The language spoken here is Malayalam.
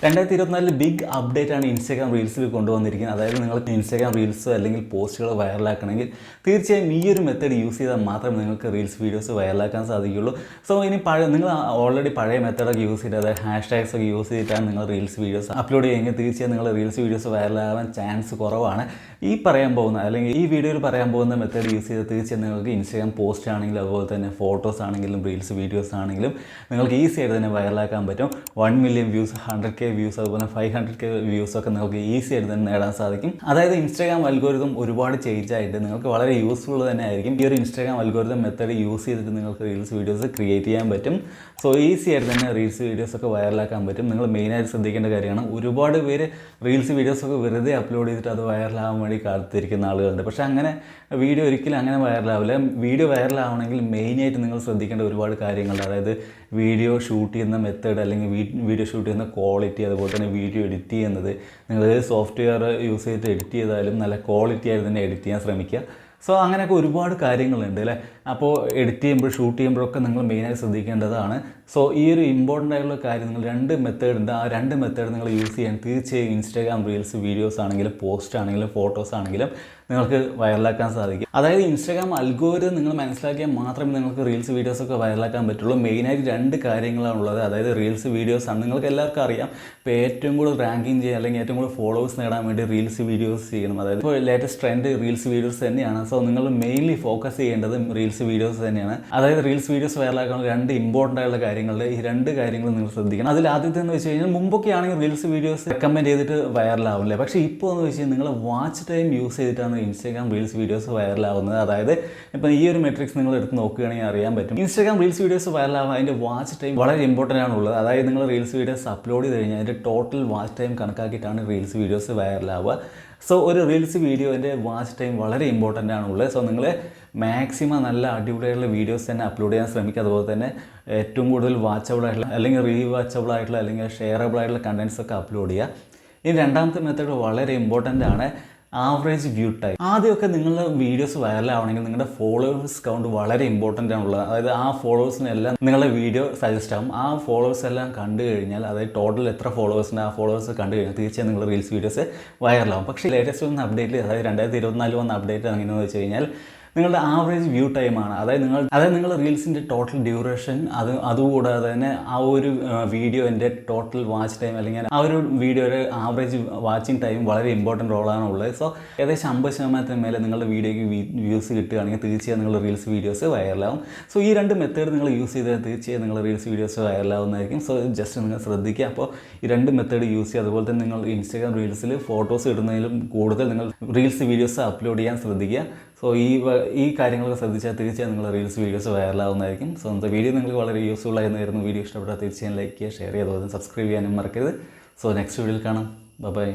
2024 ബിഗ് അപ്ഡേറ്റ് ആണ് ഇൻസ്റ്റാഗ്രാം റീൽസിൽ കൊണ്ടുവന്നിരിക്കുന്നത്. അതായത് നിങ്ങൾക്ക് ഇൻസ്റ്റാഗ്രാം റീൽസോ അല്ലെങ്കിൽ പോസ്റ്റുകൾ വൈറലാക്കണമെങ്കിൽ തീർച്ചയായും ഈ ഒരു മെത്തേഡ് യൂസ് ചെയ്താൽ മാത്രമേ നിങ്ങൾക്ക് റീൽസ് വീഡിയോസ് വൈറലാക്കാൻ സാധിക്കുകയുള്ളൂ. സോ ഇനി നിങ്ങൾ ഓൾറെഡി പഴയ മെത്തേഡൊക്കെ യൂസ് ചെയ്ത് അതായത് ഹാഷ്ടാഗ്സ് ഒക്കെ യൂസ് ചെയ്തിട്ടാണ് നിങ്ങൾ റീൽസ് വീഡിയോസ് അപ്ലോഡ് ചെയ്യുമെങ്കിൽ തീർച്ചയായും നിങ്ങൾ റീൽസ് വീഡിയോസ് വൈറലാകാൻ ചാൻസ് കുറവാണ്. ഈ പറയാൻ പോകുന്ന അല്ലെങ്കിൽ ഈ വീഡിയോയിൽ പറയാൻ പോകുന്ന മെത്തേഡ് യൂസ് ചെയ്ത് തീർച്ചയായും നിങ്ങൾക്ക് ഇൻസ്റ്റാഗ്രാം പോസ്റ്റ് ആണെങ്കിലും അതുപോലെ തന്നെ ഫോട്ടോസ് ആണെങ്കിലും റീൽസ് വീഡിയോസ് ആണെങ്കിലും നിങ്ങൾക്ക് ഈസി ആയിട്ട് തന്നെ വൈറലാക്കാൻ പറ്റും. 1 മില്യൺ വ്യൂസ്, 100K വ്യൂസ്, അതുപോലെ 500K വ്യൂസ് ഒക്കെ നിങ്ങൾക്ക് ഈസി ആയിട്ട് തന്നെ നേടാൻ സാധിക്കും. അതായത് ഇൻസ്റ്റാഗ്രാം അൽഗോരിതം ഒരുപാട് ചേഞ്ച് ആയിട്ട് നിങ്ങൾക്ക് വളരെ യൂസ്ഫുൾ തന്നെ ആയിരിക്കും. ഈ ഒരു ഇൻസ്റ്റാഗ്രാം അൽഗോരിതം മെത്തേഡ് യൂസ് ചെയ്തിട്ട് നിങ്ങൾക്ക് റീൽസ് വീഡിയോസ് ക്രിയേറ്റ് ചെയ്യാൻ പറ്റും. സോ ഈസി ആയിട്ട് തന്നെ റീൽസ് വീഡിയോസ് ഒക്കെ വൈറലാക്കാൻ പറ്റും. നിങ്ങൾ മെയിനായിട്ട് ശ്രദ്ധിക്കേണ്ട കാര്യമാണ്, ഒരുപാട് പേര് റീൽസ് വീഡിയോസ് ഒക്കെ വെറുതെ അപ്ലോഡ് ചെയ്തിട്ട് അത് വൈറലാകാൻ വേണ്ടി കാത്തിരിക്കുന്ന ആളുകളുണ്ട്. പക്ഷേ അങ്ങനെ വീഡിയോ ഒരിക്കലും അങ്ങനെ വൈറലാവില്ല. വീഡിയോ വൈറലാവണമെങ്കിൽ മെയിനായിട്ട് നിങ്ങൾ ശ്രദ്ധിക്കേണ്ട ഒരുപാട് കാര്യങ്ങളുണ്ട്. അതായത് വീഡിയോ ഷൂട്ട് ചെയ്യുന്ന മെത്തേഡ് അല്ലെങ്കിൽ വീഡിയോ ഷൂട്ട് ചെയ്യുന്ന ക്വാളിറ്റി, അതുപോലെ തന്നെ വീഡിയോ എഡിറ്റ് ചെയ്യുന്നത് നിങ്ങൾ സോഫ്റ്റ്വെയർ യൂസ് ചെയ്തിട്ട് എഡിറ്റ് ചെയ്താലും നല്ല ക്വാളിറ്റി ആയിട്ട് തന്നെ എഡിറ്റ് ചെയ്യാൻ ശ്രമിക്കുക. സോ അങ്ങനെയൊക്കെ ഒരുപാട് കാര്യങ്ങളുണ്ട് അല്ലേ. അപ്പോൾ എഡിറ്റ് ചെയ്യുമ്പോൾ ഷൂട്ട് ചെയ്യുമ്പോഴൊക്കെ നിങ്ങൾ മെയിനായി ശ്രദ്ധിക്കേണ്ടതാണ്. സോ ഈ ഒരു ഇമ്പോർട്ടൻ്റ് ആയിട്ടുള്ള കാര്യം, നിങ്ങൾ 2 മെത്തേഡ് ഉണ്ട്. ആ 2 മെത്തേഡ് നിങ്ങൾ യൂസ് ചെയ്യാൻ തീർച്ചയായും ഇൻസ്റ്റാഗ്രാം റീൽസ് വീഡിയോസ് ആണെങ്കിലും പോസ്റ്റ് ആണെങ്കിലും ഫോട്ടോസ് ആണെങ്കിലും നിങ്ങൾക്ക് വൈറലാക്കാൻ സാധിക്കും. അതായത് ഇൻസ്റ്റാഗ്രാം അൽഗോരിതം നിങ്ങൾ മനസ്സിലാക്കിയാൽ മാത്രമേ നിങ്ങൾക്ക് റീൽസ് വീഡിയോസൊക്കെ വൈറലാക്കാൻ പറ്റുള്ളൂ. മെയിനായിട്ട് 2 കാര്യങ്ങളാണുള്ളത്. അതായത് റീൽസ് വീഡിയോസ് ആണ്. നിങ്ങൾക്ക് എല്ലാവർക്കും അറിയാം, ഇപ്പോൾ ഏറ്റവും കൂടുതൽ റാങ്കിങ് ചെയ്യുക അല്ലെങ്കിൽ ഏറ്റവും കൂടുതൽ ഫോളോവേഴ്സ് നേടാൻ വേണ്ടി റീൽസ് വീഡിയോസ് ചെയ്യണം. അതായത് ഇപ്പോൾ ലേറ്റസ്റ്റ് ട്രെൻഡ് റീൽസ് വീഡിയോസ് തന്നെയാണ്. സോ നിങ്ങൾ മെയിൻലി ഫോക്കസ് ചെയ്യേണ്ടത് റീൽസ് വീഡിയോസ് തന്നെയാണ്. അതായത് റീൽസ് വീഡിയോസ് വൈറലാക്കാനുള്ള 2 ഇമ്പോർട്ടൻ്റ് ആയിട്ടുള്ള കാര്യങ്ങളുണ്ട്. ഈ 2 കാര്യങ്ങൾ നിങ്ങൾ ശ്രദ്ധിക്കണം. അതിൽ ആദ്യത്തെ എന്ന് വെച്ച് കഴിഞ്ഞാൽ, മുമ്പൊക്കെ ആണെങ്കിൽ റീൽസ് വീഡിയോസ് റെക്കമെൻഡ് ചെയ്തിട്ട് വൈറലാവില്ലേ. പക്ഷേ ഇപ്പോൾ എന്ന് വെച്ച് കഴിഞ്ഞാൽ നിങ്ങൾ വാച്ച് ടൈം യൂസ് ചെയ്തിട്ടാണ് ഇൻസ്റ്റാഗ്രാം റീൽസ് വീഡിയോസ് വൈറലാവുന്നത്. അതായത് ഇപ്പോൾ ഈ ഒരു മെട്രിക്സ് നിങ്ങൾ എടുത്ത് നോക്കുകയാണെങ്കിൽ അറിയാൻ പറ്റും, ഇൻസ്റ്റാഗ്രാം റീൽസ് വീഡിയോസ് വൈറലാവുക അതിൻ്റെ വാച്ച് ടൈം വളരെ ഇമ്പോർട്ടൻ്റ് ആണുള്ളത്. അതായത് നിങ്ങൾ റീൽസ് വീഡിയോസ് അപ്ലോഡ് ചെയ്ത് കഴിഞ്ഞാൽ അതിൻ്റെ ടോട്ടൽ വാച്ച് ടൈം കണക്കാക്കിയിട്ടാണ് റീൽസ് വീഡിയോസ് വൈറലാവുക. സോ ഒരു റീൽസ് വീഡിയോൻ്റെ വാച്ച് ടൈം വളരെ ഇമ്പോർട്ടൻ്റ് ആണുള്ളത്. സോ നിങ്ങൾ മാക്സിമം നല്ല അടിപൊളിയായിട്ടുള്ള വീഡിയോസ് തന്നെ അപ്ലോഡ് ചെയ്യാൻ ശ്രമിക്കുക. അതുപോലെ തന്നെ ഏറ്റവും കൂടുതൽ വാച്ചബിൾ ആയിട്ടുള്ള അല്ലെങ്കിൽ റീവാച്ചബിൾ ആയിട്ടുള്ള അല്ലെങ്കിൽ ഷെയറബിൾ ആയിട്ടുള്ള കണ്ടൻസ് ഒക്കെ അപ്ലോഡ് ചെയ്യുക. ഇനി രണ്ടാമത്തെ മെത്തേഡ് വളരെ ഇമ്പോർട്ടൻ്റ് ആണ്, ആവറേജ് വ്യൂ ടൈം. ആദ്യമൊക്കെ നിങ്ങളുടെ വീഡിയോസ് വൈറലാവണമെങ്കിൽ നിങ്ങളുടെ ഫോളോവേഴ്സ് കൗണ്ട് വളരെ ഇമ്പോർട്ടൻ്റ് ആണുള്ളത്. അതായത് ആ ഫോളോവേഴ്സിനെല്ലാം നിങ്ങളുടെ വീഡിയോ സജസ്റ്റ് ആകും. ആ ഫോളോവേഴ്സ് എല്ലാം കണ്ടു കഴിഞ്ഞാൽ, അതായത് ടോട്ടൽ എത്ര ഫോളോവേഴ്സിൻ്റെ ആ ഫോളോവേഴ്സ് കണ്ടു കഴിഞ്ഞാൽ തീർച്ചയായും നിങ്ങളുടെ റീൽസ് വീഡിയോസ് വൈറലാവും. പക്ഷേ ലേറ്റസ്റ്റ് വന്ന അപ്ഡേറ്റിൽ, അതായത് 2024 വന്ന അപ്ഡേറ്റ് എങ്ങനെയെന്ന് വെച്ച് കഴിഞ്ഞാൽ നിങ്ങളുടെ ആവറേജ് വ്യൂ ടൈമാണ്. അതായത് നിങ്ങൾ റീൽസിൻ്റെ ടോട്ടൽ ഡ്യൂറേഷൻ, അതുകൂടാതെ തന്നെ ആ ഒരു വീഡിയോൻ്റെ ടോട്ടൽ വാച്ച് ടൈം അല്ലെങ്കിൽ ആ ഒരു വീഡിയോയുടെ ആവറേജ് വാച്ചിങ് ടൈം വളരെ ഇമ്പോർട്ടൻറ്റ് റോളാണ് ഉള്ളത്. സോ ഏകദേശം 50% മേലെ നിങ്ങളുടെ വീഡിയോയ്ക്ക് വ്യൂസ് കിട്ടുകയാണെങ്കിൽ തീർച്ചയായും നിങ്ങളുടെ റീൽസ് വീഡിയോസ് വൈറലാവും. സോ ഈ 2 മെത്തേഡ് നിങ്ങൾ യൂസ് ചെയ്താൽ തീർച്ചയായും നിങ്ങളുടെ റീൽസ് വീഡിയോസ് വൈറലാവുന്നതായിരിക്കും. സോ ജസ്റ്റ് നിങ്ങൾ ശ്രദ്ധിക്കുക. അപ്പോൾ ഈ 2 മെത്തേഡ് യൂസ് ചെയ്യുക. അതുപോലെ തന്നെ നിങ്ങൾ ഇൻസ്റ്റാഗ്രാം റീൽസിൽ ഫോട്ടോസ് ഇടുന്നതിലും കൂടുതൽ നിങ്ങൾ റീൽസ് വീഡിയോസ് അപ്ലോഡ് ചെയ്യാൻ ശ്രദ്ധിക്കുക. സോ ഈ കാര്യങ്ങളൊക്കെ ശ്രദ്ധിച്ചാൽ തീർച്ചയായും നിങ്ങൾ റീൽസ് വീഡിയോസ് വൈറലാവുന്നതായിരിക്കും. സോ ഇന്നത്തെ വീഡിയോ നിങ്ങൾക്ക് വളരെ യൂസ്ഫുൾ ആയിരുന്നു. വീഡിയോ ഇഷ്ടപ്പെട്ടാൽ തീർച്ചയായും ലൈക്ക് ചെയ്യുക, ഷെയർ ചെയ്യുക, അതുപോലെ സബ്സ്ക്രൈബ് ചെയ്യാനും മറക്കരുത്. സോ നെക്സ്റ്റ് വീഡിയോയിൽ കാണാം. ബൈ.